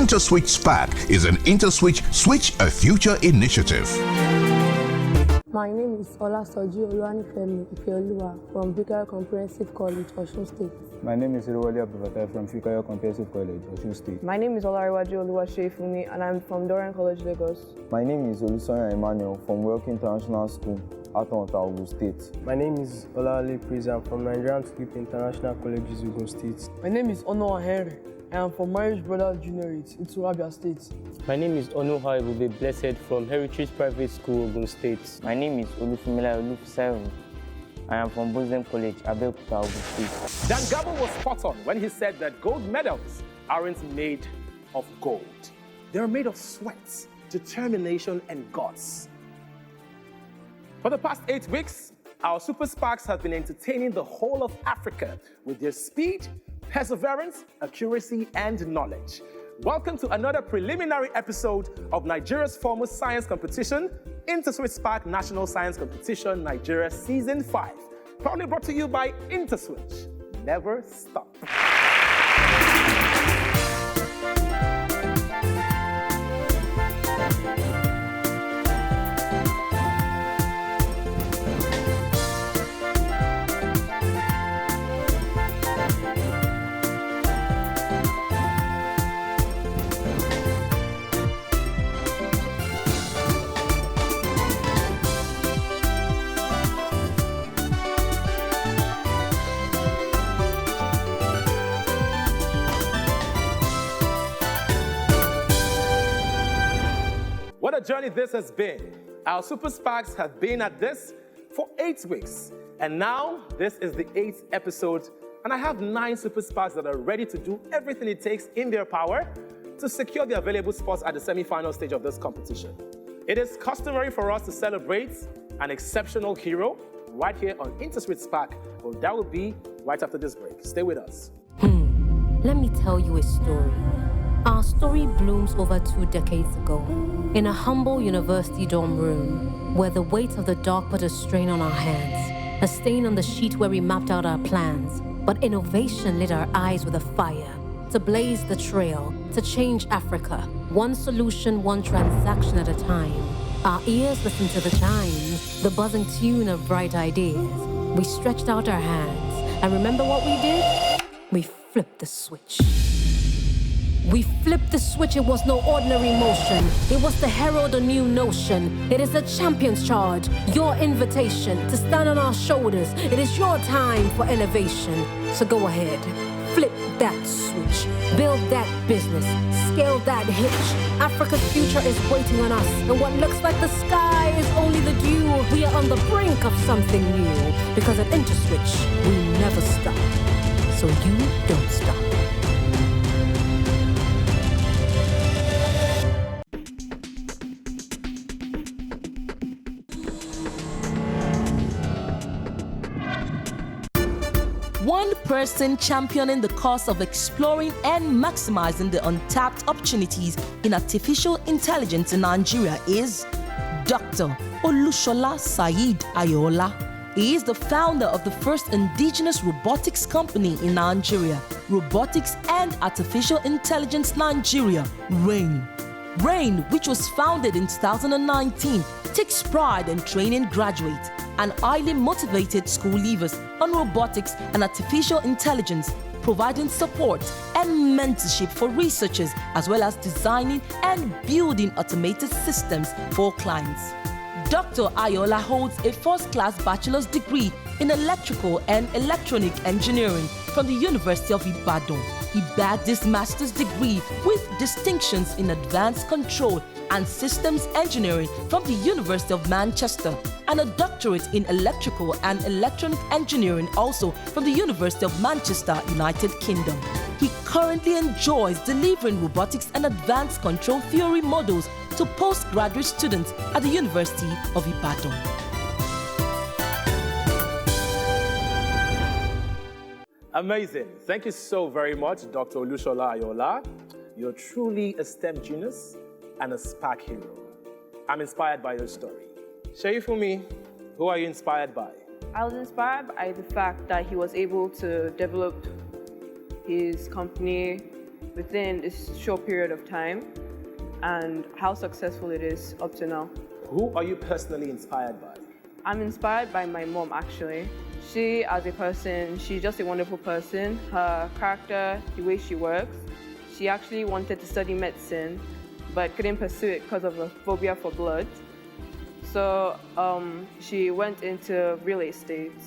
InterswitchSPAK is an Interswitch Switch a Future initiative. My name is Olasoji Oluwanifemi Ifeoluwa from Fikayo Comprehensive College, Osun State. My name is Irowale Abdulfatai from Fikayo Comprehensive College, Osun State. My name is Olariwaju Oluwasefumi and I'm from Dorian College, Lagos. My name is Olusoyan Emmanuel from Welke International School, Atonta, Ogun State. My name is Olale Prison from Nigerian Sleep International Colleges, Ogun State. My name is Onoa Henry. I am from Marriage Brothers Juniorate in Abia State. My name is Onuha Ibube Blessed from Heritage Private School, Ogun State. My name is Olufumila Olufusayo. I am from Bosden College, Abeokuta, Ogun State. Dan Gabo was spot on when he said that gold medals aren't made of gold. They're made of sweat, determination, and guts. For the past 8 weeks, our Super SPAKs have been entertaining the whole of Africa with their speed, perseverance, accuracy, and knowledge. Welcome to another preliminary episode of Nigeria's foremost science competition, InterswitchSPAK National Science Competition Nigeria Season 5. Proudly brought to you by Interswitch. Never stop. What a journey this has been. Our Super SPAKs have been at this for 8 weeks. And now, this is the 8th episode. And I have 9 Super SPAKs that are ready to do everything it takes in their power to secure the available spots at the semi-final stage of this competition. It is customary for us to celebrate an exceptional hero right here on InterswitchSPAK. Well, that will be right after this break. Stay with us. Let me tell you a story. Our story blooms over 2 decades ago in a humble university dorm room where the weight of the dark put a strain on our hands, a stain on the sheet where we mapped out our plans. But innovation lit our eyes with a fire to blaze the trail, to change Africa, one solution, one transaction at a time. Our ears listened to the chimes, the buzzing tune of bright ideas. We stretched out our hands, and remember what we did? We flipped the switch. We flipped the switch, it was no ordinary motion. It was to herald a new notion. It is a champion's charge, your invitation to stand on our shoulders. It is your time for elevation. So go ahead, flip that switch, build that business, scale that hitch. Africa's future is waiting on us, and what looks like the sky is only the dew. We are on the brink of something new, because at Interswitch, we never stop. So you don't stop. One person championing the cause of exploring and maximizing the untapped opportunities in artificial intelligence in Nigeria is Dr. Olushola Saheed Ayola. He is the founder of the first indigenous robotics company in Nigeria, Robotics and Artificial Intelligence Nigeria, RAIN. RAIN, which was founded in 2019, takes pride in training graduates and highly motivated school leavers on robotics and artificial intelligence, providing support and mentorship for researchers, as well as designing and building automated systems for clients. Dr. Ayola holds a first-class bachelor's degree in electrical and electronic engineering from the University of Ibadan. He bagged his master's degree with distinctions in advanced control and systems engineering from the University of Manchester, and a doctorate in electrical and electronic engineering also from the University of Manchester, United Kingdom. He currently enjoys delivering robotics and advanced control theory models to postgraduate students at the University of Ibadan. Amazing. Thank you so very much, Dr. Olushola Ayola. You're truly a STEM genius and a SPAK hero. I'm inspired by your story. Share it for me. Who are you inspired by? I was inspired by the fact that he was able to develop his company within this short period of time and how successful it is up to now. Who are you personally inspired by? I'm inspired by my mom, actually. She, as a person, she's just a wonderful person. Her character, the way she works, she actually wanted to study medicine, but couldn't pursue it because of a phobia for blood. So she went into real estate,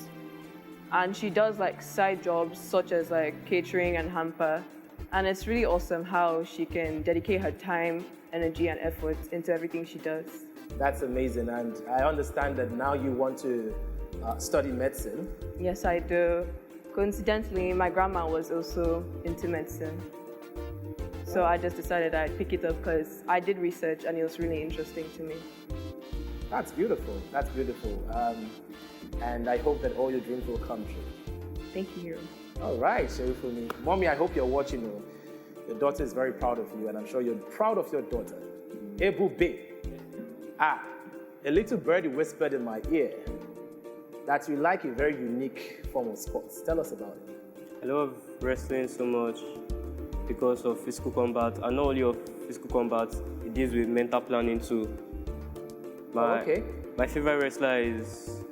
and she does like side jobs such as like catering and hamper. And it's really awesome how she can dedicate her time, energy, and effort into everything she does. That's amazing, and I understand that now you want to study medicine. Yes, I do. Coincidentally, my grandma was also into medicine. So I just decided I'd pick it up because I did research and it was really interesting to me. That's beautiful. That's beautiful. And I hope that all your dreams will come true. Thank you, Hero. All right, Sherifumi. Mommy, I hope you're watching. Your daughter is very proud of you, and I'm sure you're proud of your daughter. Ebu Bay. A little birdie whispered in my ear that you like a very unique form of sports. Tell us about it. I love wrestling so much because of physical combat, and not only of physical combat, it deals with mental planning too. My favorite wrestler is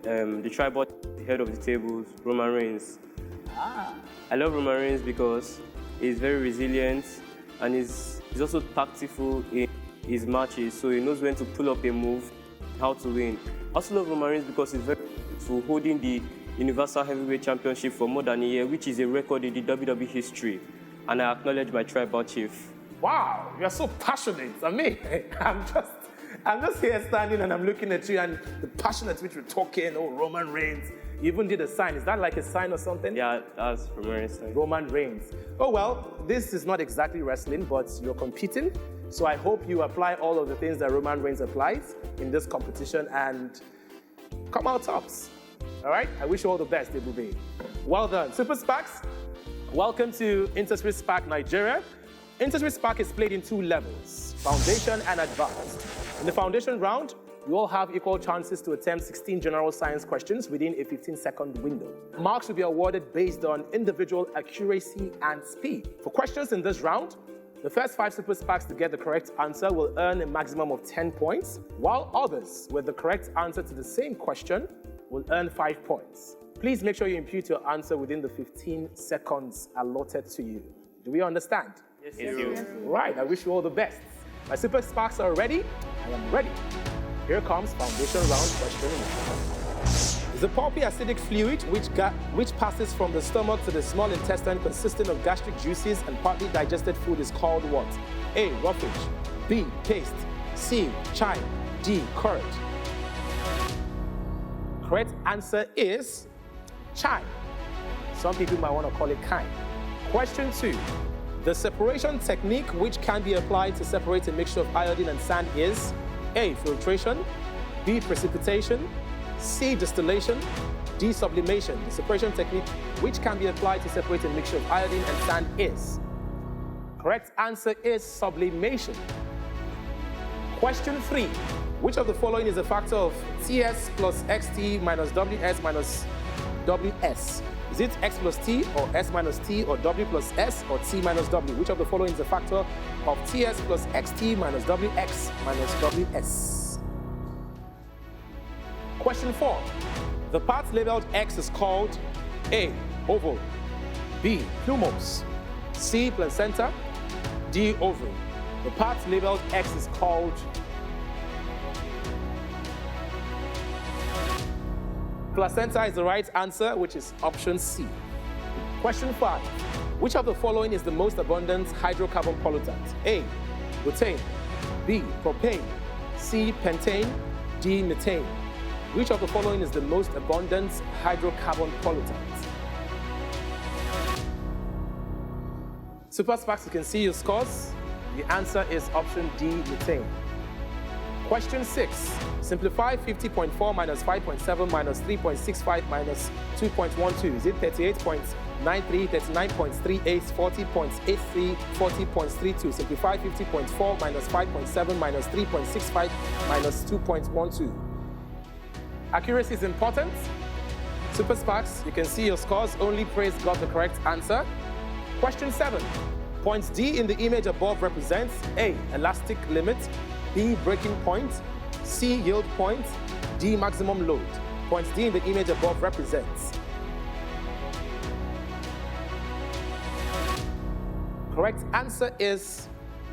the tribal head of the tables, Roman Reigns. I love Roman Reigns because he's very resilient and he's also tactful in his matches, so he knows when to pull up a move, how to win. I also love Roman Reigns because he's very for holding the Universal Heavyweight Championship for more than a year, which is a record in the WWE history. And I acknowledge my tribal chief. Wow, you're so passionate. I mean, I'm just here standing and I'm looking at you, and the passion at which we're talking, Roman Reigns. You even did a sign. Is that like a sign or something? Yeah, that's Roman Reigns. Roman Reigns. Oh, well, this is not exactly wrestling, but you're competing. So I hope you apply all of the things that Roman Reigns applies in this competition and come out tops. All right? I wish you all the best, Ebube. Well done. Super SPAKs, welcome to InterswitchSPAK Nigeria. InterswitchSPAK is played in 2 levels, Foundation and Advanced. In the Foundation round, you all have equal chances to attempt 16 general science questions within a 15-second window. Marks will be awarded based on individual accuracy and speed. For questions in this round, the first 5 Super SPAKs to get the correct answer will earn a maximum of 10 points, while others with the correct answer to the same question will earn 5 points. Please make sure you impute your answer within the 15 seconds allotted to you. Do we understand? Yes, yes. Right, I wish you all the best. My Super SPAKs are ready. I am ready. Here comes Foundation round question 1. The pulpy acidic fluid which passes from the stomach to the small intestine consisting of gastric juices and partly digested food is called what? A. Roughage. B. Paste. C. Chyme. D. Curd. Correct answer is chyme. Some people might want to call it chyme. Question 2. The separation technique which can be applied to separate a mixture of iodine and sand is A. Filtration. B. Precipitation. C. Distillation. D. Sublimation. The separation technique which can be applied to separate a mixture of iodine and sand is. Correct answer is sublimation. Question 3. Which of the following is a factor of Ts plus Xt minus Ws minus Ws? Is it X plus T or S minus T or W plus S or T minus W? Which of the following is a factor of Ts plus Xt minus Wx minus Ws? Question 4. The part labeled X is called A. Oval. B. Plumose. C. Placenta. D. Ovary. The part labeled X is called placenta is the right answer, which is option C. Question 5. Which of the following is the most abundant hydrocarbon pollutant? A. Butane. B. Propane. C. Pentane. D. Methane. Which of the following is the most abundant hydrocarbon pollutant? Super SPAKs, you can see your scores. The answer is option D, methane. Question 6. Simplify 50.4 minus 5.7 minus 3.65 minus 2.12. Is it 38.93, 39.38, 40.83, 40.32? Simplify 50.4 minus 5.7 minus 3.65 minus 2.12. Accuracy is important. Super SPAKs, you can see your scores. Only Praise got the correct answer. Question 7. Points D in the image above represents A, elastic limit, B, breaking point, C, yield point, D, maximum load. Points D in the image above represents. Correct answer is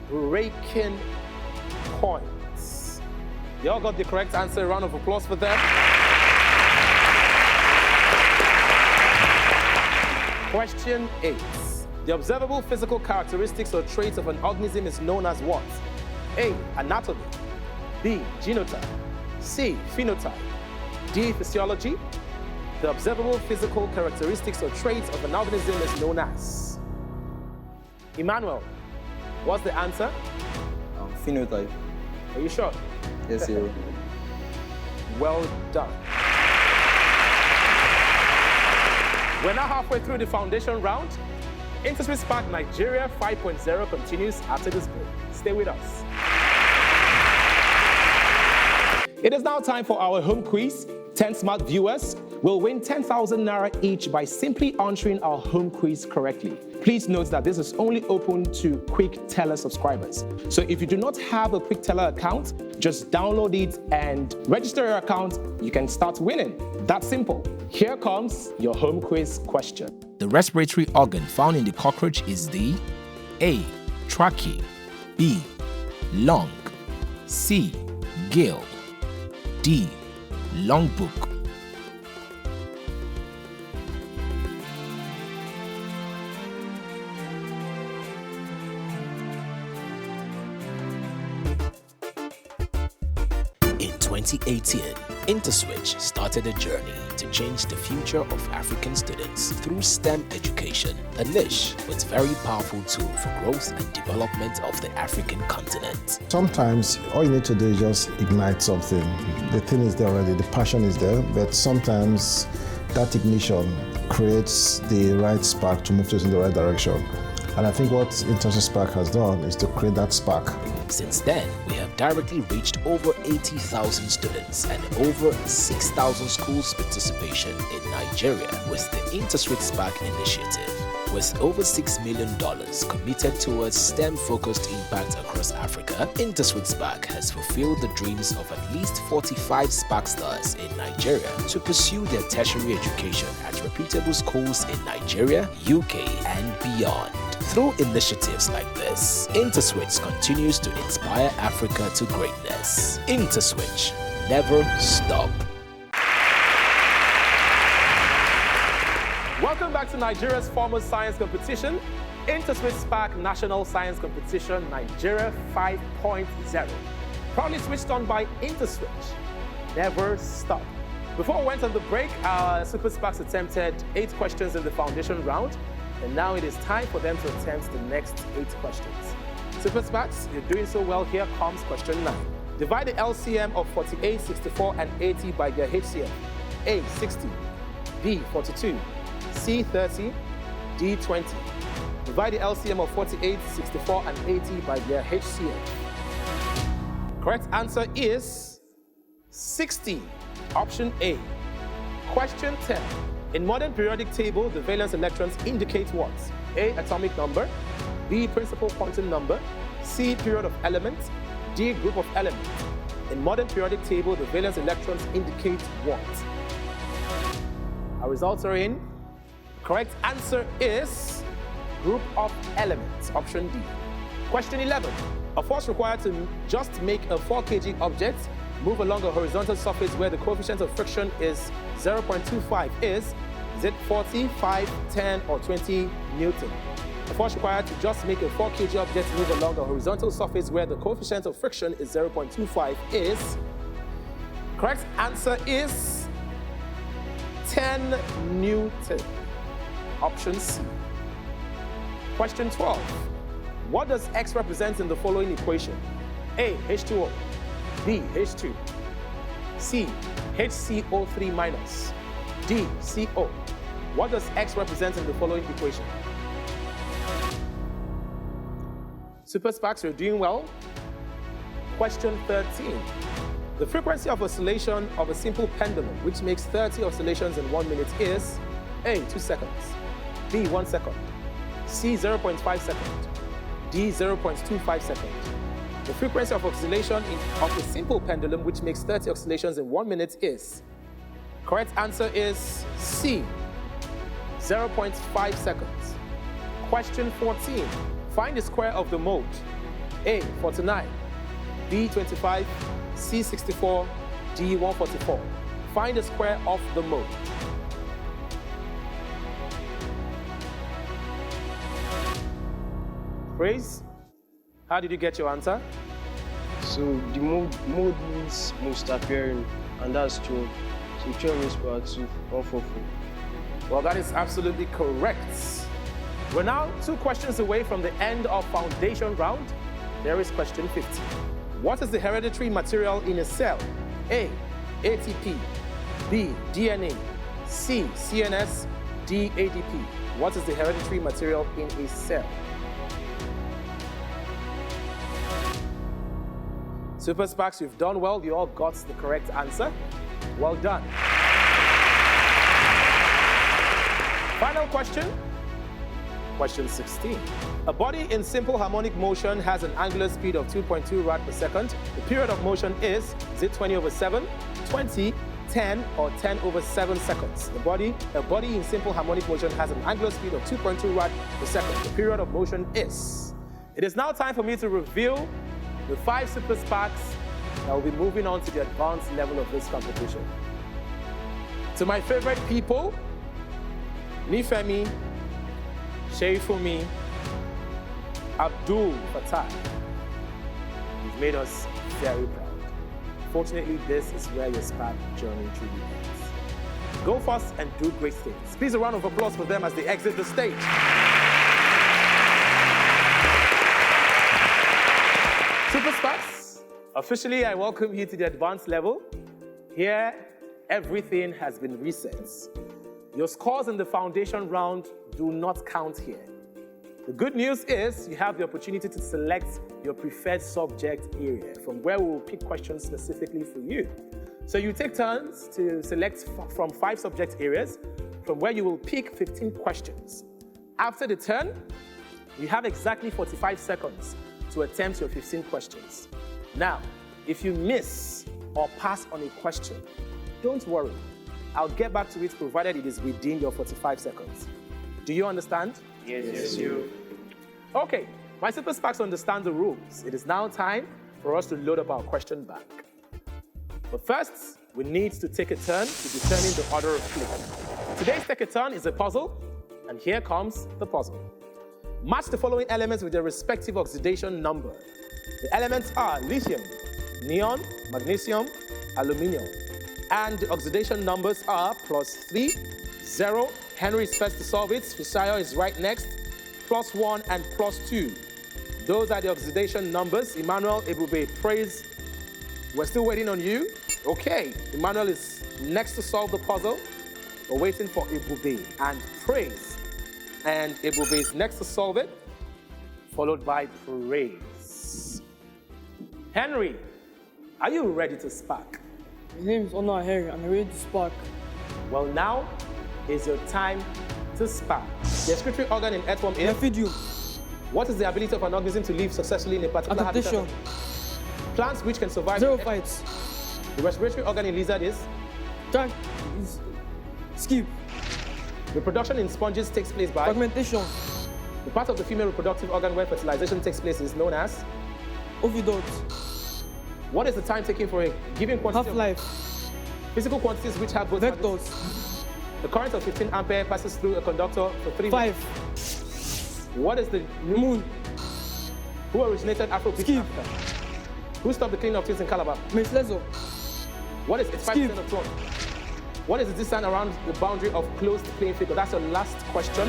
breaking points. They all got the correct answer. A round of applause for them. Question 8. The observable physical characteristics or traits of an organism is known as what? A, anatomy, B, genotype, C, phenotype, D, physiology. The observable physical characteristics or traits of an organism is known as. Emmanuel, what's the answer? Phenotype. Are you sure? Yes, sir. Well done. We're now halfway through the foundation round. InterswitchSPAK Nigeria 5.0 continues after this break. Stay with us. It is now time for our home quiz. 10 smart viewers will win 10,000 Naira each by simply answering our home quiz correctly. Please note that this is only open to Quick Teller subscribers. So if you do not have a Quick Teller account, just download it and register your account. You can start winning. That's simple. Here comes your home quiz question. The respiratory organ found in the cockroach is the A, trachea, B, lung, C, gill, D, lung book. In 2018, Interswitch started a journey to change the future of African students through STEM education, a niche with very powerful tool for growth and development of the African continent. Sometimes all you need to do is just ignite something. The thing is there already, the passion is there, but sometimes that ignition creates the right spark to move us in the right direction. And I think what InterswitchSPAK has done is to create that spark. Since then, we have directly reached over 80,000 students and over 6,000 schools' participation in Nigeria with the InterswitchSPAK initiative. With over $6 million committed towards STEM-focused impact across Africa, InterswitchSPAK has fulfilled the dreams of at least 45 SPAK stars in Nigeria to pursue their tertiary education at reputable schools in Nigeria, UK, and beyond. Through initiatives like this, Interswitch continues to inspire Africa to greatness. Interswitch, never stop. Welcome back to Nigeria's foremost science competition, InterswitchSPAK National Science Competition Nigeria 5.0. Proudly switched on by Interswitch. Never stop. Before we went on the break, our Super SPAKs attempted 8 questions in the foundation round, and now it is time for them to attempt the next 8 questions. Super SPAKs, you're doing so well. Here comes question 9. Divide the LCM of 48, 64, and 80 by their HCF. A, 60, B, 42, C, 30, D, 20. Divide the LCM of 48, 64, and 80 by their HCF. Correct answer is 60. Option A. Question 10. In modern periodic table, the valence electrons indicate what? A, atomic number, B, principal quantum number, C, period of element, D, group of elements. In modern periodic table, the valence electrons indicate what? Our results are in. Correct answer is group of elements, option D. Question 11. A force required to just make a 4 kg object move along a horizontal surface where the coefficient of friction is 0.25 is it 40, 5, 10, or 20 Newton? The force required to just make a 4 kg object move along a horizontal surface where the coefficient of friction is 0.25 is. Correct answer is 10 Newton. Option C. Question 12. What does X represent in the following equation? A, H2O, B, H2, C, HCO3 minus, D, CO. What does X represent in the following equation? Super SPAKs, you're doing well. Question 13. The frequency of oscillation of a simple pendulum, which makes 30 oscillations in 1 minute, is A, 2 seconds, B, 1 second, C, 0.5 seconds. D, 0.25 seconds. The frequency of oscillation of a simple pendulum, which makes 30 oscillations in 1 minute, is? Correct answer is C, 0.5 seconds. Question 14. Find the square of the mode. A, 49. B, 25. C, 64. D, 144. Find the square of the mode. Praise. How did you get your answer? So the mode means most appearing, and that's true. So 12 raised power 2, 144. Well, that is absolutely correct. We're now 2 questions away from the end of foundation round. There is question 15. What is the hereditary material in a cell? A, ATP. B, DNA. C, CNS. D, ADP. What is the hereditary material in a cell? Super SPAKs, you've done well. You all got the correct answer. Well done. Final question. Question 16. A body in simple harmonic motion has an angular speed of 2.2 rad per second. The period of motion is it 20 over 7, 20, 10, or 10 over 7 seconds? A body in simple harmonic motion has an angular speed of 2.2 rad per second. The period of motion is? It is now time for me to reveal the 5 Super SPAKs that will be moving on to the advanced level of this competition. To my favorite people, Nifemi, Sheifumi, Abdul Fattah, you've made us very proud. Fortunately, this is where your SPAK journey truly ends. Go fast and do great things. Please, a round of applause for them as they exit the stage. Super SPAKs, officially I welcome you to the advanced level. Here, everything has been reset. Your scores in the foundation round do not count here. The good news is you have the opportunity to select your preferred subject area from where we will pick questions specifically for you. So you take turns to select from 5 subject areas from where you will pick 15 questions. After the turn, you have exactly 45 seconds to attempt your 15 questions. Now, if you miss or pass on a question, don't worry. I'll get back to it provided it is within your 45 seconds. Do you understand? Yes, you. Okay, my Super SPAKs understand the rules. It is now time for us to load up our question bank. But first, we need to take a turn to determine the order of play. Today's Take a Turn is a puzzle, and here comes the puzzle. Match the following elements with their respective oxidation number. The elements are lithium, neon, magnesium, aluminium. And the oxidation numbers are +3, 0, Henry is first to solve it, Fisayo is right next, +1 and +2. Those are the oxidation numbers. Emmanuel, Ebube, Praise. We're still waiting on you. Okay, Emmanuel is next to solve the puzzle. We're waiting for Ebube and Praise. And Ebube is next to solve it, followed by Praise. Henry, are you ready to SPAK? My name is Honor Henry, and I'm ready to SPAK. Well, now is your time to SPAK. The excretory organ in earthworm is? Nephidium. What is the ability of an organism to live successfully in a particular habitat? Plants which can survive. Xerophytes. The respiratory organ in lizard is? Skip. Reproduction in sponges takes place by? Fragmentation. The part of the female reproductive organ where fertilization takes place is known as? Ovidot. What is the time taken for a given quantity? Half-life. Physical quantities which have both vectors. The current of 15 ampere passes through a conductor for 3 5. What is the moon? Who originated Afrobeat? Skip. Who stopped the cleaning of twins in Calabar? Meslezo. What is 85% of throne? What is the distance around the boundary of closed plane figure? That's your last question.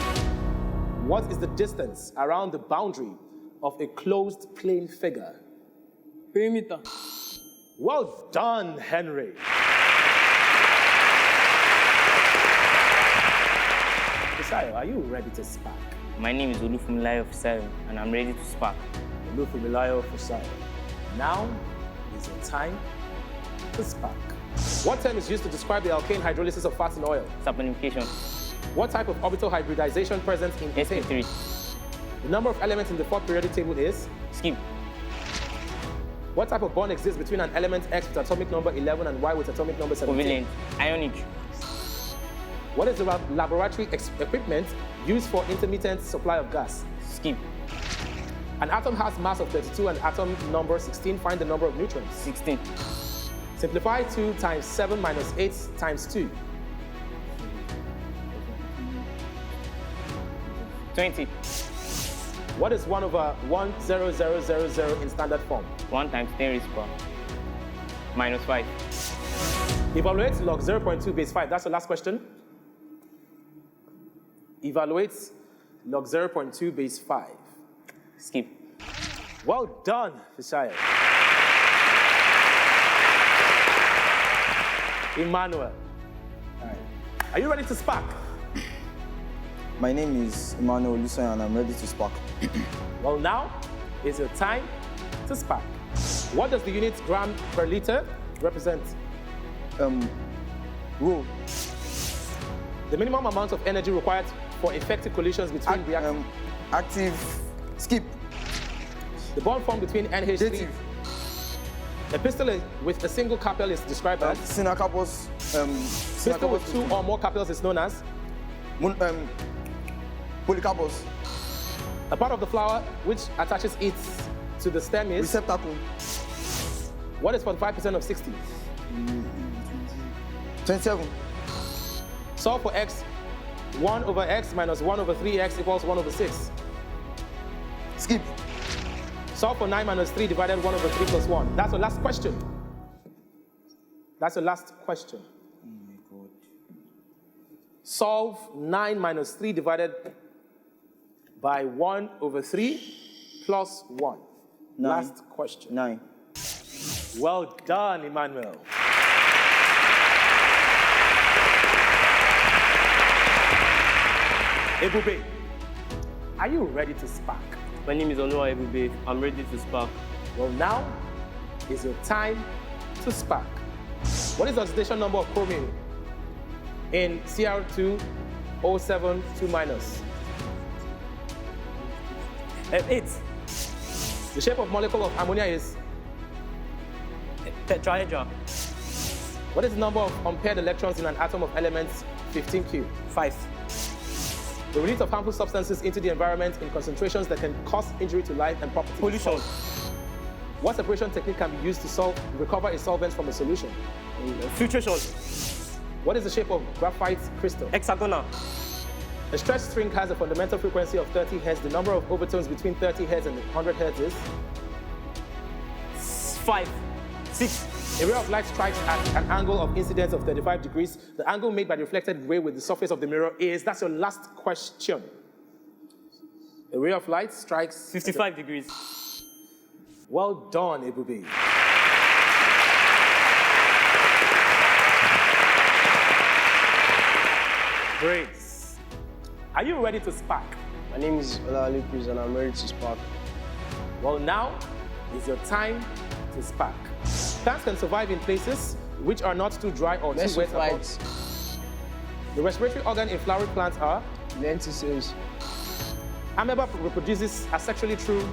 What is the distance around the boundary of a closed plane figure? Perimeter. Well done, Henry. Fisayo, are you ready to SPAK? My name is Olufumilayo Fisayo, and I'm ready to SPAK. Olufumilayo Fisayo. Now is your time to SPAK. What term is used to describe the alkane hydrolysis of fats in oil? Saponification. What type of orbital hybridization present in ethane? sp3. The number of elements in the fourth periodic table is? Skip. What type of bond exists between an element X with atomic number 11 and Y with atomic number 17? Covalent. Ionic. What is the laboratory equipment used for intermittent supply of gas? Skip. An atom has mass of 32 and atom number 16. Find the number of neutrons. 16. Simplify 2 times 7 minus 8 times 2. 20. What is 1 over 10000 in standard form? 1 times 10 raised to power minus 5. Evaluate log 0.2 base 5. That's the last question. Evaluate log 0.2 base 5. Skip. Well done, Fishaya. Emmanuel. All right. Are you ready to spark? My name is Emmanuel Lusoyan and I'm ready to spark. Well, now is your time to spark. What does the unit gram per liter represent? Rho. The minimum amount of energy required for effective collisions between reactants. Active. Skip. The bond formed between NH3. Dative. A pistol with a single carpel is described as? Synacapos. Pistol with 2 or more carpels is known as? Polycarpus. A part of the flower which attaches it to the stem is? Receptacle. What is 45% of 60? 27. Solve for x. 1 over x minus 1 over 3x equals 1 over 6. Skip. Solve for 9 minus 3 divided 1 over 3 plus 1. That's the last question. That's the last question. Oh my God. Solve 9 minus 3 divided by 1 over 3 plus 1. 9. Last question. 9. Well done, Emmanuel. Ebube, are you ready to spark? My name is Onua Ebube. I'm ready to spark. Well, now is your time to spark. What is the oxidation number of chromium in Cr2O7 minus? 8. The shape of molecule of ammonia is? Tetrahedra. What is the number of unpaired electrons in an atom of elements 15Q? 5. The release of harmful substances into the environment in concentrations that can cause injury to life and property. Pollution. What separation technique can be used to recover a solvent from a solution? Filtration. What is the shape of graphite crystal? Hexagonal. A stretched string has a fundamental frequency of 30 Hz. The number of overtones between 30 Hz and 100 Hz is? 5. 6. A ray of light strikes at an angle of incidence of 35 degrees. The angle made by the reflected ray with the surface of the mirror is? That's your last question. A ray of light strikes? 55 degrees. Well done, Ebube. Grace, are you ready to spark? My name is Olale Cruz and I'm ready to spark. Well, now is your time to spark. Plants can survive in places which are not too dry or too wet. The respiratory organ in flowering plants are? Lenticels. Amoeba reproduces asexually through?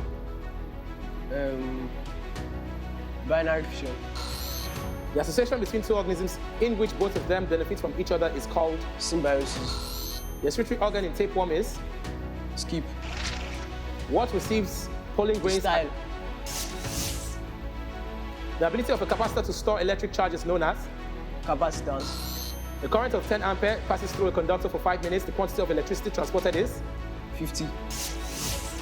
Binary fission. The association between two organisms in which both of them benefit from each other is called? Symbiosis. The respiratory organ in tapeworm is? Skip. What receives pollen grains? Style. The ability of a capacitor to store electric charge is known as? Capacitance. The current of 10 ampere passes through a conductor for 5 minutes. The quantity of electricity transported is? 50.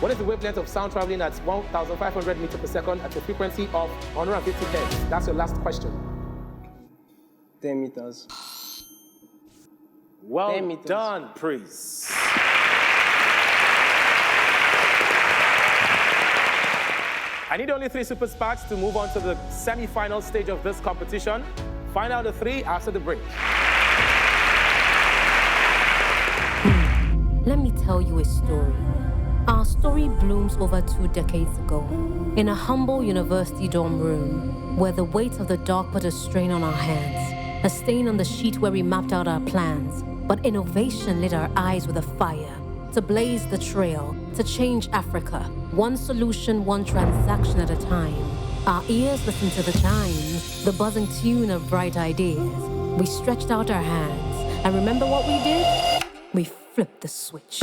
What is the wavelength of sound traveling at 1,500 meters per second at a frequency of 150 Hz? That's your last question. 10 meters. Well done, Priest. I need only 3 super sparks to move on to the semi-final stage of this competition. Find out the 3 after the break. Let me tell you a story. Our story blooms over 2 decades ago in a humble university dorm room where the weight of the dark put a strain on our hands, a stain on the sheet where we mapped out our plans. But innovation lit our eyes with a fire. to blaze the trail, to change Africa, one solution, one transaction at a time. Our ears listen to the chimes, the buzzing tune of bright ideas. We stretched out our hands, and remember what we did? We flipped the switch.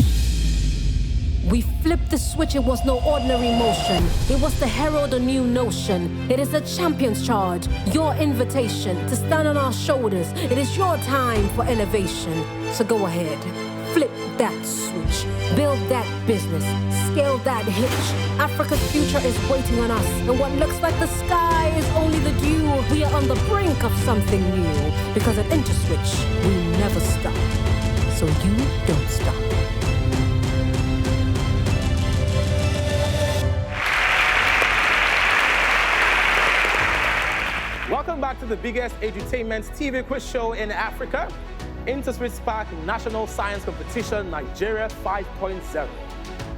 We flipped the switch, it was no ordinary motion. It was to herald a new notion. It is a champion's charge, your invitation to stand on our shoulders. It is your time for elevation. So go ahead, flip that switch, build that business, scale that hitch. Africa's future is waiting on us, and what looks like the sky is only the dew. We are on the brink of something new, because at Interswitch, we never stop. So you don't stop. Welcome back to the biggest edutainment TV quiz show in Africa, InterswitchSPAK National Science Competition Nigeria 5.0,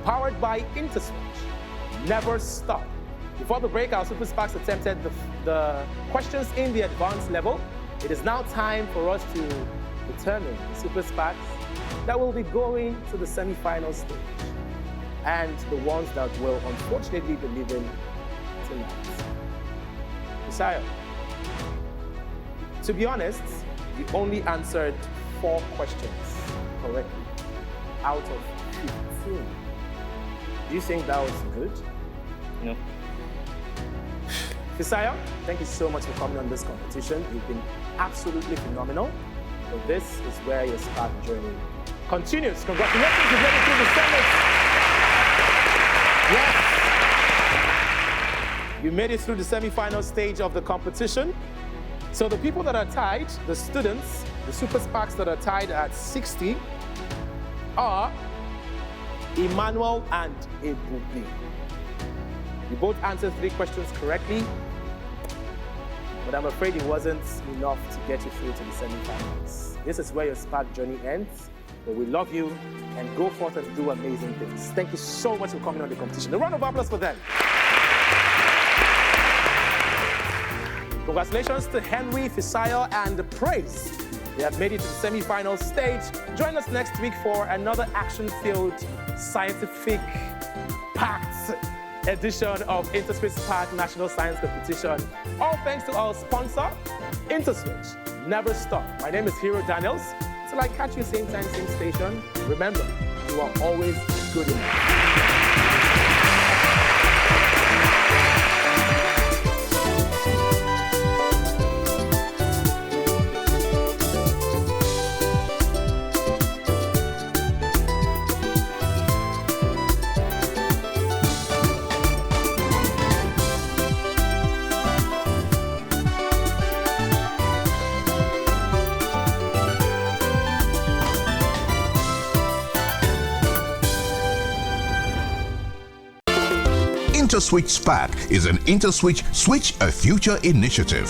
powered by Interswitch. Never stop. Before the break, our Super SPAKs attempted the questions in the advanced level. It is now time for us to determine the Super SPAKs that will be going to the semi-final stage and the ones that will unfortunately be leaving tonight. Fisayo, to be honest, you only answered 4 questions correctly out of 15. Do you think that was good? No. Fisayo, thank you so much for coming on this competition. You've been absolutely phenomenal. But this is where your SPAK journey continues. Congratulations, you made it through the Senate. Yes. You made it through the semi-final stage of the competition. So the people that are tied, the students, the Super SPAKs that are tied at 60 are Emmanuel and Ebube. You both answered 3 questions correctly, but I'm afraid it wasn't enough to get you through to the semi-finals. This is where your SPAK journey ends, but we love you and go forth and do amazing things. Thank you so much for coming on the competition. A round of applause for them. Congratulations to Henry, Fisayo, and Praise. They have made it to the semi-final stage. Join us next week for another action-filled, scientific-packed edition of InterswitchSPAK National Science Competition. All thanks to our sponsor, Interswitch. Never stop. My name is Hero Daniels. Till I catch you same time, same station. Remember, you are always good enough. InterswitchSPAK is an Interswitch Switch a Future initiative.